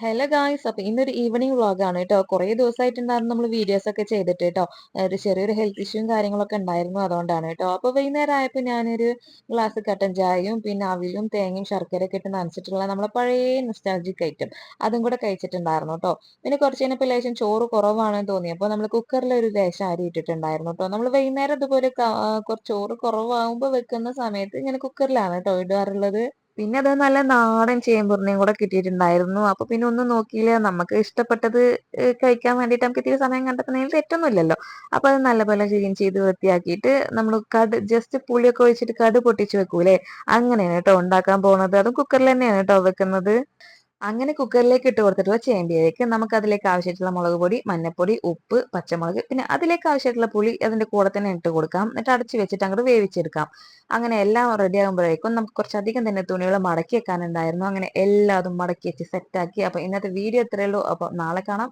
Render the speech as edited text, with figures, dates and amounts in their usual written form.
Hello guys. അപ്പൊ ഇന്നൊരു evening വ്ളോഗാണ് കേട്ടോ. കുറേ ദിവസമായിട്ടുണ്ടായിരുന്നു നമ്മൾ വീഡിയോസ് ഒക്കെ ചെയ്തിട്ട് കേട്ടോ. ഒരു ചെറിയൊരു ഹെൽത്ത് ഇഷ്യൂയും കാര്യങ്ങളൊക്കെ ഉണ്ടായിരുന്നു, അതുകൊണ്ടാണ് കേട്ടോ. അപ്പൊ വൈകുന്നേരം ആയപ്പോൾ ഞാനൊരു ഗ്ലാസ് കട്ടൻ ചായയും പിന്നെ അവിലും തേങ്ങയും ശർക്കരയൊക്കെ ഇട്ട് നനച്ചിട്ടുള്ള നമ്മളെ പഴയ നൊസ്റ്റാൾജിക് ഐറ്റം അതും കൂടെ കഴിച്ചിട്ടുണ്ടായിരുന്നു കേട്ടോ. പിന്നെ കുറച്ച് കഴിഞ്ഞപ്പോൾ ലേശം ചോറ് കുറവാണെന്ന് തോന്നി, അപ്പോൾ നമ്മൾ കുക്കറിൽ ഒരു ലേശം അരി ഇട്ടിട്ടുണ്ടായിരുന്നു കേട്ടോ. നമ്മൾ വൈകുന്നേരം ഇതുപോലെ കുറച്ച് ചോറ് കുറവാകുമ്പോൾ വെക്കുന്ന സമയത്ത് ഇങ്ങനെ കുക്കറിലാണ് കേട്ടോ ഇടാറുള്ളത്. പിന്നെ അത് നല്ല നാടൻ ചേമ്പുറിനെയും കൂടെ കിട്ടിയിട്ടുണ്ടായിരുന്നു. അപ്പൊ പിന്നെ ഒന്നും നോക്കിയില്ല, നമുക്ക് ഇഷ്ടപ്പെട്ടത് കഴിക്കാൻ വേണ്ടിയിട്ട് നമുക്ക് ഇത്തിരി സമയം കണ്ടെത്തുന്നതിൽ തെറ്റൊന്നുമില്ലല്ലോ. അപ്പൊ അത് നല്ലപോലെ ക്ലീൻ ചെയ്ത് വൃത്തിയാക്കിയിട്ട് നമ്മൾ ജസ്റ്റ് പുളിയൊക്കെ ഒഴിച്ചിട്ട് പൊട്ടിച്ച് വെക്കൂലേ, അങ്ങനെയാണ് കേട്ടോ ഉണ്ടാക്കാൻ പോകുന്നത്. അതും കുക്കറിൽ തന്നെയാണ് കേട്ടോ വെക്കുന്നത്. അങ്ങനെ കുക്കറിലേക്ക് ഇട്ട് കൊടുത്തിട്ടുള്ള ചേമ്പിലേക്ക് നമുക്ക് അതിലേക്ക് ആവശ്യമായിട്ടുള്ള മുളക് പൊടി, മഞ്ഞപ്പൊടി, ഉപ്പ്, പച്ചമുളക്, പിന്നെ അതിലേക്ക് ആവശ്യമായിട്ടുള്ള പുളി അതിന്റെ കൂടെ തന്നെ ഇട്ട് കൊടുക്കാം. എന്നിട്ട് അടച്ചു വെച്ചിട്ട് അങ്ങോട്ട് വേവിച്ചെടുക്കാം. അങ്ങനെ എല്ലാം റെഡി ആകുമ്പോഴേക്കും നമുക്ക് കുറച്ചധികം തന്നെ തുണികൾ മടക്കി വെക്കാനുണ്ടായിരുന്നു. അങ്ങനെ എല്ലാതും മടക്കി വെച്ച് സെറ്റാക്കി. അപ്പൊ ഇന്നത്തെ വീഡിയോ ഇത്രയേ ഉള്ളൂ. അപ്പൊ നാളെ കാണാം.